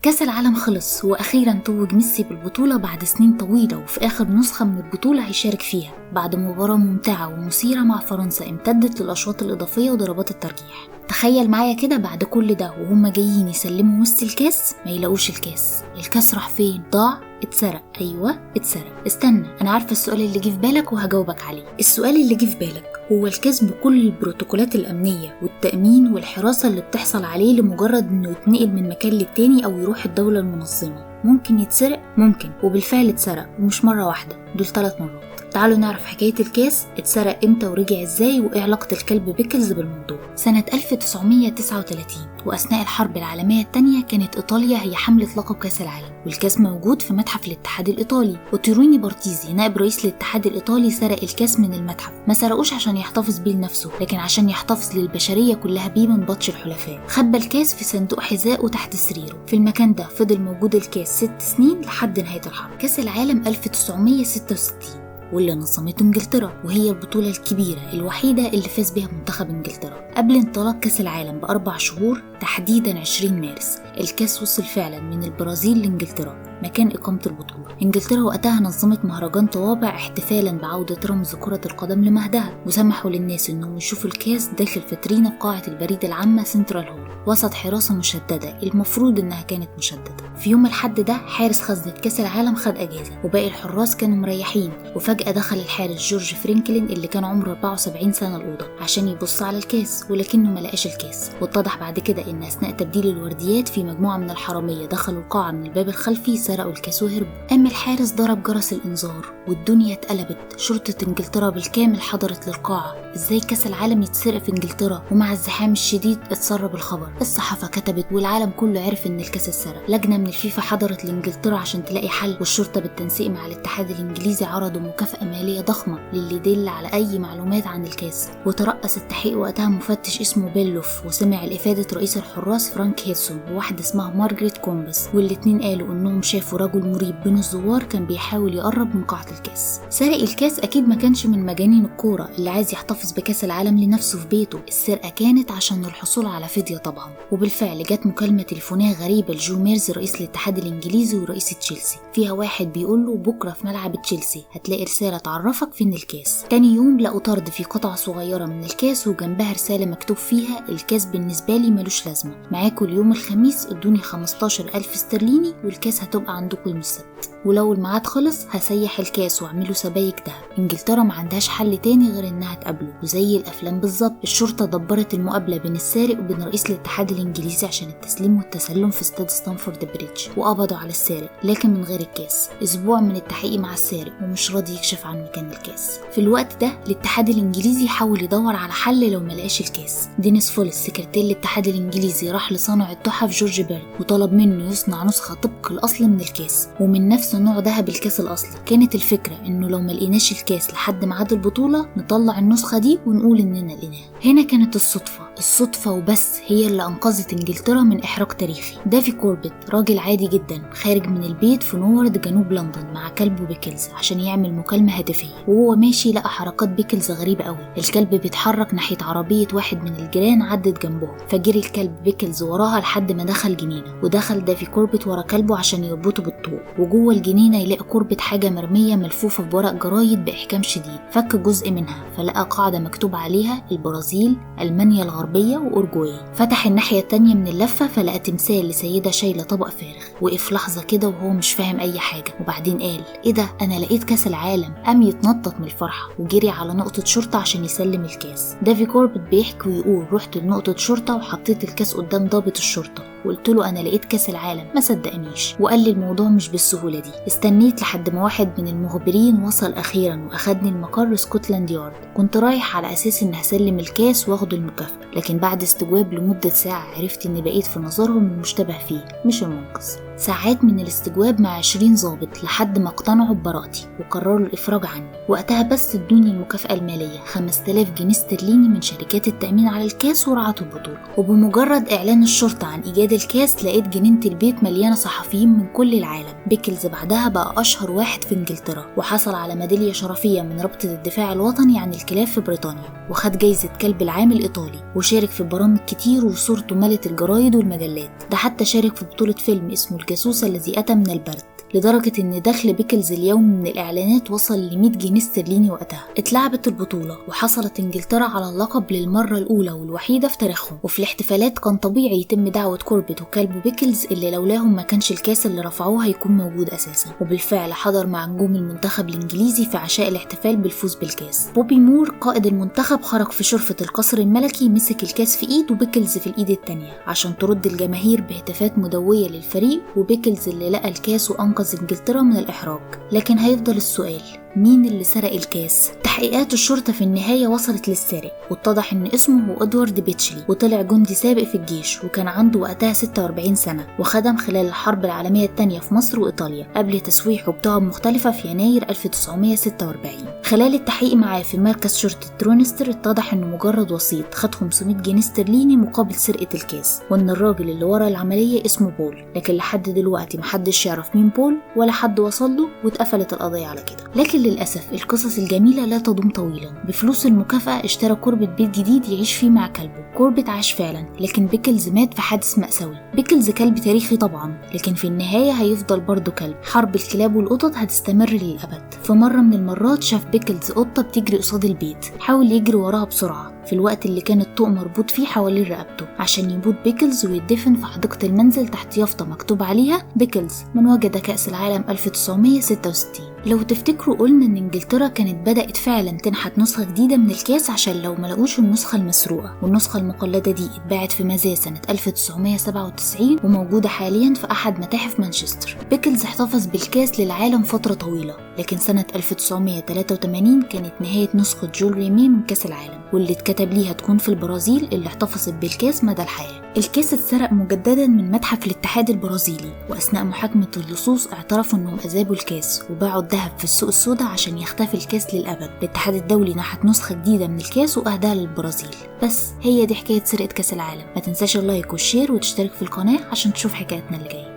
كأس العالم خلص وأخيرا توج ميسي بالبطولة بعد سنين طويلة، وفي آخر نسخة من البطولة هيشارك فيها بعد مباراة ممتعة ومثيرة مع فرنسا امتدت للأشواط الإضافية وضربات الترجيح. تخيل معايا كده بعد كل ده وهم جايين يسلموا ميسي الكاس ما يلاقوش الكاس راح فين؟ ضاع؟ اتسرق. ايوه اتسرق. استنى، انا عارفه السؤال اللي جه في بالك وهجاوبك عليه. السؤال اللي جه في بالك هو الكاس بكل البروتوكولات الامنيه والتامين والحراسه اللي بتحصل عليه لمجرد انه يتنقل من مكان للتاني او يروح الدوله المنظمه ممكن يتسرق؟ ممكن، وبالفعل اتسرق، ومش مره واحده، دول 3 مرات. تعالوا نعرف حكاية الكاس اتسرق امتى ورجع ازاي وايه علاقة الكلب بيكلز بالموضوع. سنة 1939 وأثناء الحرب العالمية الثانية كانت إيطاليا هي حملة لقب كاس العالم، والكاس موجود في متحف الاتحاد الإيطالي. وتيروني بارتيزي نائب رئيس الاتحاد الإيطالي سرق الكاس من المتحف. ما سرقوش عشان يحتفظ بيه لنفسه، لكن عشان يحتفظ للبشرية كلها بيه من بطش الحلفاء. خبى الكاس في صندوق حذائه تحت سريره. في المكان ده فضل موجود الكاس 6 سنين لحد نهاية الحرب. كاس العالم 1966 واللي نظمته انجلترا، وهي البطولة الكبيرة الوحيدة اللي فاز بها منتخب انجلترا. قبل انطلاق كاس العالم ب4 شهور تحديدا 20 مارس الكاس وصل فعلا من البرازيل لانجلترا مكان إقامة البطولة. انجلترا وقتها نظمت مهرجان طوابع احتفالا بعودة رمز كرة القدم لمهدها، وسمحوا للناس انهم يشوفوا الكاس داخل فترينة في قاعة البريد العامة سنترال هول وسط حراسة مشددة المفروض انها كانت مشددة. في يوم الحد ده حارس خزنة كاس العالم خد اجازة وباقي الحراس كانوا مريحين، وفجأة دخل الحارس جورج فرينكلين اللي كان عمره 74 سنة الأوضة عشان يبص على الكاس، ولكنه ما لقاش الكاس. واتضح بعد كده ان اثناء تبديل الورديات في مجموعة من الحرامية دخلوا القاعة من الباب الخلفي سرقوا الكاس وهربوا. قام الحارس ضرب جرس الانذار والدنيا اتقلبت. شرطة انجلترا بالكامل حضرت للقاعة. ازاي كاس العالم يتسرق في انجلترا؟ ومع الزحام الشديد اتسرب الخبر، الصحافة كتبت والعالم كله عرف ان الكاس اتسرق. لجنة من الفيفا حضرت لانجلترا عشان تلاقي حل، والشرطة بالتنسيق مع الاتحاد الانجليزي عرضوا مكافأة مالية ضخمة للي يدل على اي معلومات عن الكاس. وترأس التحقيق وقتها مفتش اسمه بيلوف، وسمع لإفادة رئيس الحراس فرانك هيدسون وواحدة اسمها مارغريت كومبس، والاتنين قالوا انهم شافوا رجل مريب بين الزوار كان بيحاول يقرب من قاعة الكاس. سارق الكاس اكيد ما كانش من مجانين الكورة اللي عايز يحتفظ بكاس العالم لنفسه في بيته. السرقة كانت عشان الحصول على فدية طبعا. وبالفعل جت مكالمة تليفونية غريبة لجو ميرز رئيس الاتحاد الانجليزي ورئيس تشيلسي، فيها واحد بيقول له بكرة في ملعب تشيلسي هتلاقي رسالة تعرفك فين الكاس. تاني يوم لقوا طرد في قطعة صغيرة من الكاس وجنبها رسالة مكتوب فيها الكاس بالنسبة لي ملوش لازمة، معاكم اليوم الخميس ادوني 15,000 استرليني والكاس هتبقى عندكم يوم السبت، ولو الميعاد خلص هسيح الكاس واعمله سبايك دهب. انجلترا ما عندهاش حل تاني غير انها تقابله، وزي الافلام بالظبط الشرطة دبرت المقابلة بين السارق وبين رئيس الاتحاد الانجليزي عشان التسليم والتسلم في استاد ستانفورد بريدج، وقبضوا على السارق لكن من غير الكاس. اسبوع من التحقيق مع السارق ومش راضي يكشف عن مكان الكاس. في الوقت ده الاتحاد الانجليزي حاول يدور على حل لو ما لقاش الكاس. دينيس فولس سكرتير الاتحاد الانجليزي راح لصانع التحف جورج بيرد وطلب منه يصنع نسخة طبق الاصل من الكاس ومن نفس نوع ذهب الكاس الاصلي. كانت الفكرة انه لو ما لقيناش الكاس لحد ميعاد البطولة نطلع النسخة دي ونقول اننا لقيناها. هنا كانت الصدفة وبس هي اللي انقذت انجلترا من احراج تاريخي. دافي كوربت راجل عادي جدا خارج من البيت في نوورد جنوب لندن مع كلبه بيكلز عشان يعمل مكالمة هاتفية، وهو ماشي لقى حركات بيكلز غريبة قوي. الكلب بيتحرك ناحية عربية واحد من الجيران عدت جنبهم، فجري الكلب بيكلز وراها لحد ما دخل جنينة، ودخل دافي كوربت ورا كلبه عشان يربطه بالطوق. وجوه الجنينة يلاقي كوربت حاجة مرمية ملفوفة بورق جرايد بإحكام شديد. فك جزء منها فلقى قاعدة مكتوب عليها البرازيل، ألمانيا الغربية وأورجواي. فتح الناحية التانية من اللفة فلقى تمثال لسيدة شايلة طبق فارغ. وقف لحظة كده وهو مش فاهم أي حاجة، وبعدين قال ايه ده، أنا لقيت كاس العالم. قام يتنطط من الفرحة وجري على نقطة شرطة عشان يسلم الكاس. دافي كوربت بيحكي ويقول رحت لنقطة شرطة وحطيت الكاس قدام ضابط الشرطة وقلت له أنا لقيت كاس العالم، ما صدقنيش وقال لي الموضوع مش بالسهولة دي. استنيت لحد ما واحد من المخبرين وصل أخيرا وأخدني المقر سكوتلاند يارد. كنت رايح على أساس إن هسلم الكاس واخد المكافأة، لكن بعد استجواب لمدة ساعة عرفت إن بقيت في نظرهم المشتبه فيه مش المنقذ. ساعات من الاستجواب مع 20 ضابط لحد ما اقتنعوا ببراءتي وقرروا الإفراج عني. وقتها بس ادوني المكافأة المالية 5000 جنيه استرليني من شركات التأمين على الكاس ورعاة البطولة. وبمجرد إعلان الشرطة عن إيجاد الكاس لقيت جنينة البيت مليانة صحفيين من كل العالم. بيكلز بعدها بقى أشهر واحد في إنجلترا، وحصل على ميدالية شرفية من رابطة الدفاع الوطني عن الكلاب في بريطانيا، وخد جايزة كلب العام الإيطالي، وشارك في برامج كتير وصورته ملت الجرايد والمجلات. ده حتى شارك في بطولة فيلم اسمه الجاسوس الذي أتى من البرد، لدرجة إن دخل بيكلز اليومي من الإعلانات وصل ل 100 جنيه استرليني وقتها. اتلعبت البطولة وحصلت إنجلترا على اللقب للمرة الأولى والوحيدة في تاريخهم، وفي الاحتفالات كان طبيعي يتم دعوة كوربت وكلبه بيكلز اللي لولاهم ما كانش الكاس اللي رفعوه هيكون موجود أساسا. وبالفعل حضر مع نجوم المنتخب الإنجليزي في عشاء الاحتفال بالفوز بالكاس. بوبي مور قائد المنتخب خرج في شرفة القصر الملكي، مسك الكاس في إيد وبيكلز في الإيد التانية عشان ترد الجماهير بهتافات مدوية للفريق، وبيكلز اللي لقى الكاس وأنقذ إنجلترا من الإحراج. لكن هيفضل السؤال، مين اللي سرق الكاس؟ تحقيقات الشرطة في النهاية وصلت للسارق، واتضح ان اسمه هو ادوارد بيتشلي، وطلع جندي سابق في الجيش، وكان عنده وقتها 46 سنة، وخدم خلال الحرب العالمية الثانية في مصر وإيطاليا قبل تسويحه بتهم مختلفة في يناير 1946. خلال التحقيق معاه في مركز شرطة ترونستر اتضح انه مجرد وسيط خد 500 جنيه استرليني مقابل سرقة الكاس، وان الراجل اللي ورا العملية اسمه بول، لكن لحد دلوقتي محدش يعرف مين بول ولا حد وصل له، واتقفلت القضية على كده. لكن للأسف القصص الجميلة لا تدوم طويلا. بفلوس المكافأة اشترى كوربت بيت جديد يعيش فيه مع كلبه. كوربت عاش فعلا، لكن بيكلز مات في حادث مأساوي. بيكلز كلب تاريخي طبعا، لكن في النهاية هيفضل برضه كلب. حرب الكلاب والقطط هتستمر للأبد. في مرة من المرات شاف بيكلز قطة بتجري قصاد البيت، حاول يجري وراها بسرعة في الوقت اللي كان الطوق مربوط فيه حوالين رقبته عشان يموت بيكلز ويدفن في حديقة المنزل تحت يافطة مكتوب عليها بيكلز من وجد كأس العالم 1966. لو تفتكروا قلنا ان انجلترا كانت بدأت فعلا تنحت نسخة جديدة من الكاس عشان لو ملقوش النسخة المسروقة، والنسخة المقلدة دي اتباعت في مزايا سنة 1997 وموجودة حاليا في أحد متاحف مانشستر. بيكلز احتفظ بالكاس للعالم فترة طويلة، لكن سنة 1983 كانت نهاية نسخة جول ريمي من كاس العالم، واللي اتكتب ليها تكون في البرازيل اللي احتفظت بالكاس مدى الحياة. الكاس اتسرق مجددا من متحف الاتحاد البرازيلي، وأثناء محاكمة اللصوص اعترفوا انهم أذابوا الكاس وباعوا الذهب في السوق السوداء عشان يختفي الكاس للأبد. الاتحاد الدولي نحت نسخة جديدة من الكاس وأهداها للبرازيل. بس هي دي حكاية سرقة كاس العالم. ما تنساش اللايك والشير وتشترك في القناة عشان تشوف حكايتنا اللي جاية.